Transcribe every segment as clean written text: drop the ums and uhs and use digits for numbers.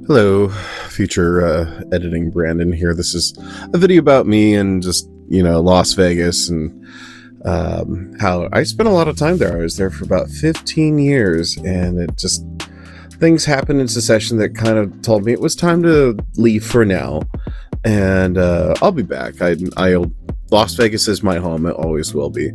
Hello, future editing Brandon here. This is a video about me and just, Las Vegas and how I spent a lot of time there. I was there for about 15 years and things happened in succession that kind of told me it was time to leave for now. And I'll be back. Las Vegas is my home. It always will be.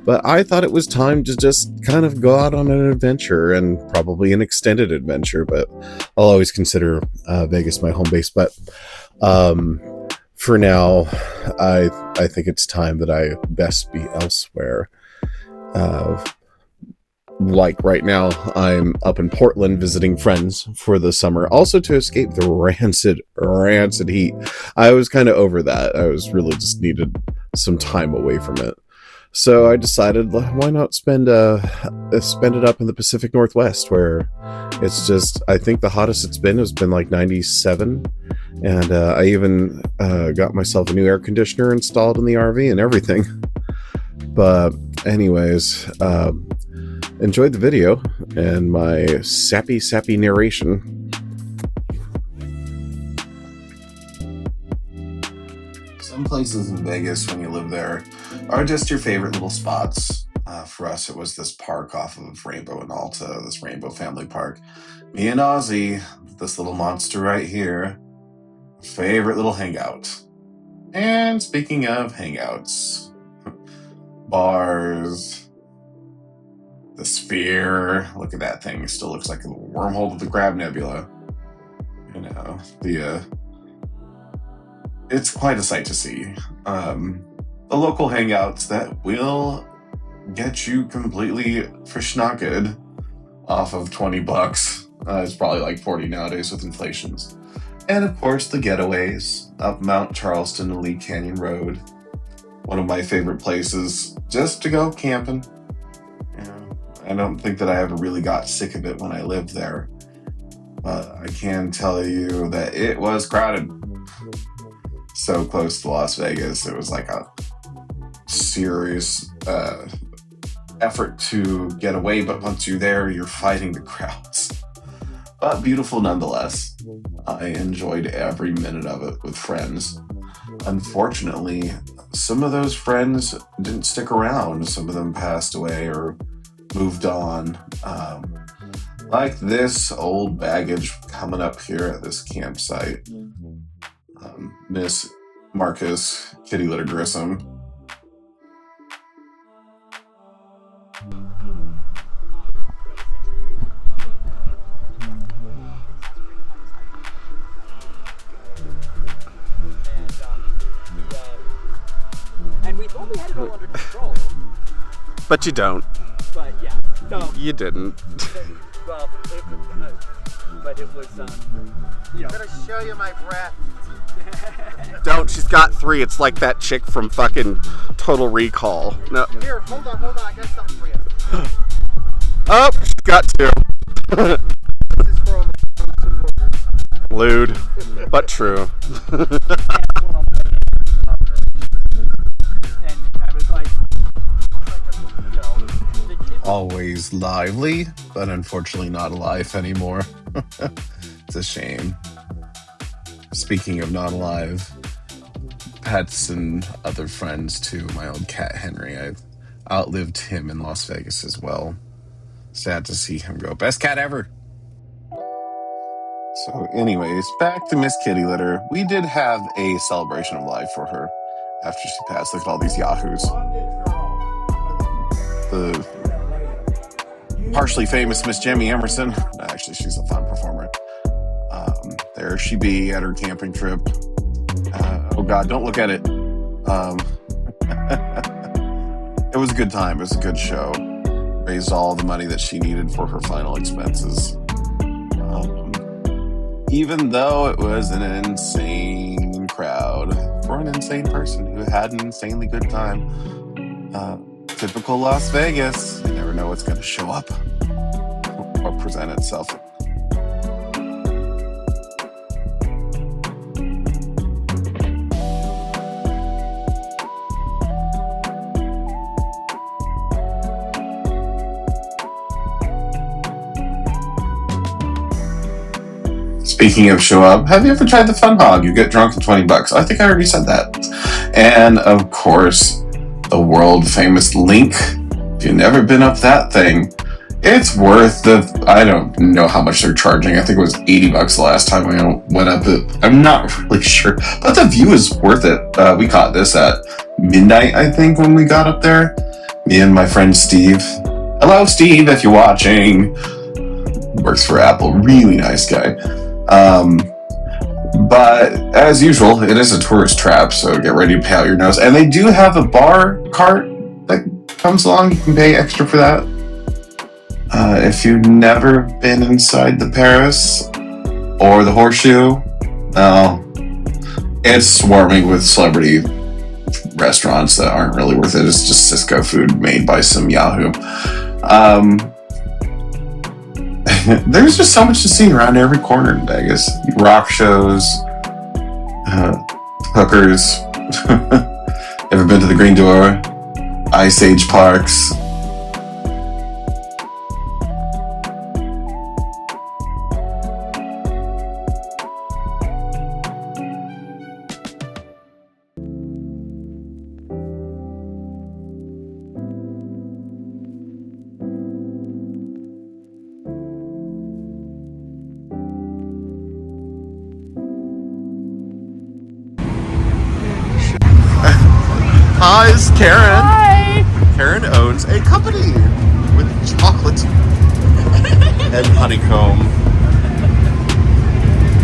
But I thought it was time to just kind of go out on an adventure, and probably an extended adventure, but I'll always consider Vegas my home base. But for now, I think it's time that I best be elsewhere. Like right now, I'm up in Portland visiting friends for the summer, also to escape the rancid heat. I was kind of over that. I was really just needed some time away from it. So I decided, why not spend it up in the Pacific Northwest, where it's just, I think the hottest it's been has been like 97. And I even got myself a new air conditioner installed in the RV and everything. But anyways, enjoyed the video and my sappy narration. Some places in Vegas, when you live there, are just your favorite little spots. For us, it was this park off of Rainbow and Alta, this Rainbow Family Park. Me and Ozzy, this little monster right here, favorite little hangout. And speaking of hangouts, bars, the Sphere, look at that thing. It still looks like a wormhole of the Grab Nebula. It's quite a sight to see. The local hangouts that will get you completely fishnocked off of $20. It's probably like 40 nowadays with inflations. And of course, the getaways up Mount Charleston and Lee Canyon Road. One of my favorite places just to go camping. I don't think that I ever really got sick of it when I lived there, but I can tell you that it was crowded. So close to Las Vegas, it was like a serious effort to get away, but once you're there, you're fighting the crowds. But beautiful nonetheless. I enjoyed every minute of it with friends. Unfortunately, some of those friends didn't stick around. Some of them passed away or moved on. Like this old baggage coming up here at this campsite. Miss Marcus Kitty Litter Grissom. And we thought we had it all under control. But you don't. But yeah, no. You didn't. Well, but it was, I'm gonna show you my breath. Don't. She's got 3. It's like that chick from fucking Total Recall. No. Here, hold on. I got something for you. Oh, she's got 2. This is for Lewd, but true. and I was like, the kids. Always lively, but unfortunately not alive anymore. It's a shame. Speaking of not alive, pets and other friends too. My old cat Henry, I outlived him in Las Vegas as well. Sad to see him go. Best cat ever. So anyways, back to Miss Kitty Litter. We did have a celebration of life for her after she passed. Look at all these yahoos. The partially famous Miss Jemmy Emerson. Actually, she's a fun performer. There she be at her camping trip. Oh God, don't look at it. It was a good time. It was a good show. Raised all the money that she needed for her final expenses. Even though it was an insane crowd for an insane person who had an insanely good time. Typical Las Vegas. You never know what's going to show up or present itself. Speaking of show up, have you ever tried the Fun Hog? You get drunk in $20. I think I already said that. And of course, the world famous Link. If you've never been up that thing, it's worth I don't know how much they're charging. I think it was $80 the last time we went up it. I'm not really sure, but the view is worth it. We caught this at midnight, I think, when we got up there. Me and my friend Steve. Hello, Steve, if you're watching. Works for Apple. Really nice guy. But as usual, it is a tourist trap, so get ready to pay out your nose. And they do have a bar cart that comes along. You can pay extra for that. If you've never been inside the Paris or the Horseshoe, it's swarming with celebrity restaurants that aren't really worth it. It's just Cisco food made by some Yahoo. There's just so much to see around every corner in Vegas. Rock shows, hookers. Ever been to the Green Door? Ice Age parks. Hi, it's Karen. Hi! Karen owns a company with chocolate and honeycomb.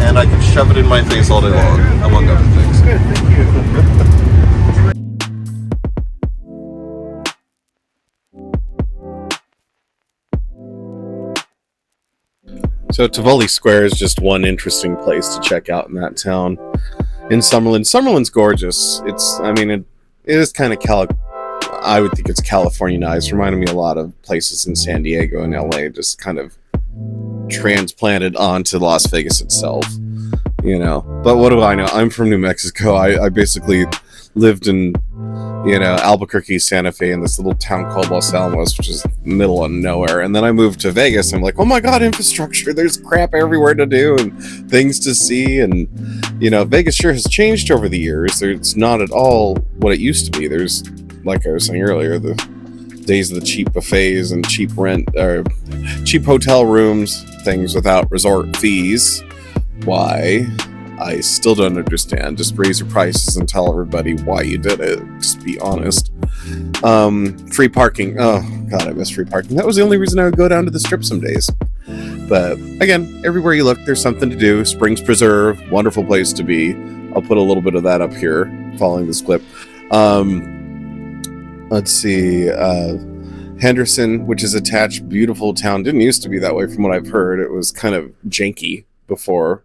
And I can shove it in my face all day long, among other things. Good, thank you. So Tivoli Square is just one interesting place to check out in that town. In Summerlin. Summerlin's gorgeous. It is kind of I would think it's Californianized. Reminded me a lot of places in San Diego and LA, just kind of transplanted onto Las Vegas itself. But what do I know? I'm from New Mexico. I basically lived in, Albuquerque, Santa Fe, in this little town called Los Alamos, which is middle of nowhere. And then I moved to Vegas. I'm like, oh my God, infrastructure. There's crap everywhere to do and things to see. And, Vegas sure has changed over the years. It's not at all what it used to be. There's, like I was saying earlier, the days of the cheap buffets and cheap rent, or cheap hotel rooms, things without resort fees. Why? I still don't understand. Just raise your prices and tell everybody why you did it. Just be honest. Free parking. Oh, God, I miss free parking. That was the only reason I would go down to the Strip some days. But, again, everywhere you look, there's something to do. Springs Preserve, wonderful place to be. I'll put a little bit of that up here following this clip. Let's see. Henderson, which is attached, beautiful town. Didn't used to be that way from what I've heard. It was kind of janky before.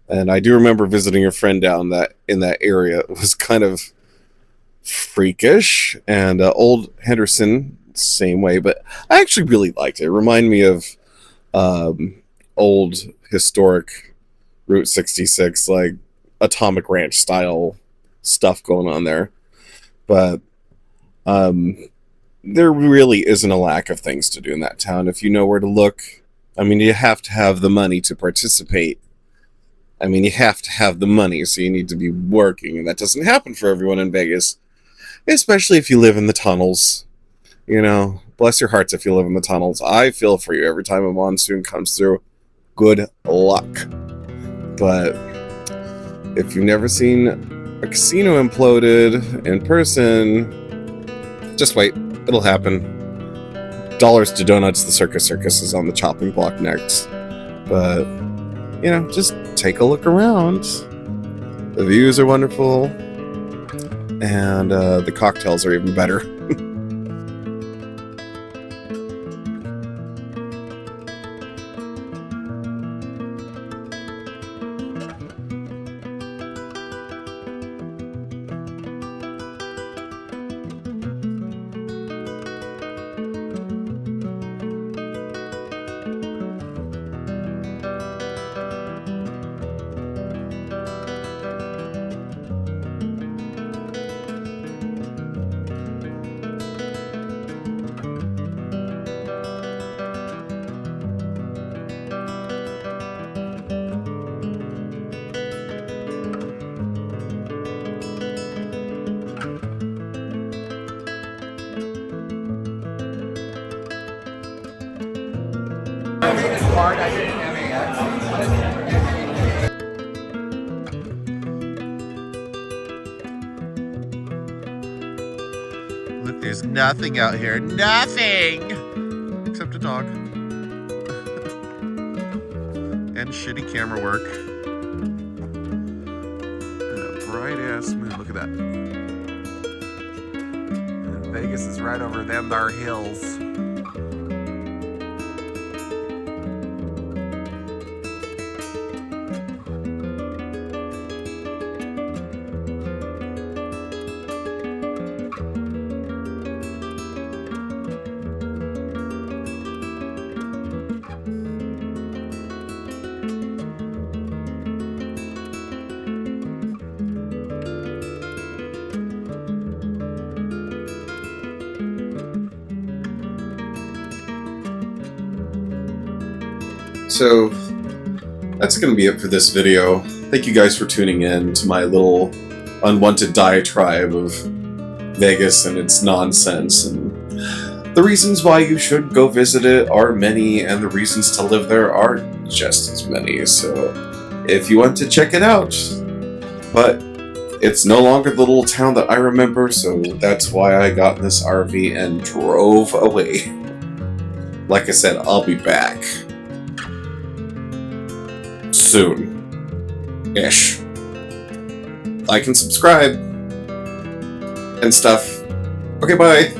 And I do remember visiting a friend down in that area. It was kind of freakish. And old Henderson, same way. But I actually really liked it. It reminded me of old historic Route 66, like Atomic Ranch style stuff going on there. But there really isn't a lack of things to do in that town if you know where to look. You have to have the money to participate. You have to have the money, so you need to be working, and that doesn't happen for everyone in Vegas, especially if you live in the tunnels. Bless your hearts if you live in the tunnels. I feel for you every time a monsoon comes through. Good luck. But if you've never seen a casino imploded in person, just wait. It'll happen. Dollars to Donuts, the Circus is on the chopping block next. But just take a look around. The views are wonderful, and the cocktails are even better. card. I didn't Look, there's nothing out here. Nothing! Except a dog. And shitty camera work. And a bright ass moon. Look at that. And Vegas is right over them there hills. So that's going to be it for this video. Thank you guys for tuning in to my little unwanted diatribe of Vegas and its nonsense. And the reasons why you should go visit it are many, and the reasons to live there are just as many. So if you want to check it out, but it's no longer the little town that I remember, so that's why I got in this RV and drove away. Like I said, I'll be back. Soon-ish. Like and subscribe and stuff. Okay, bye.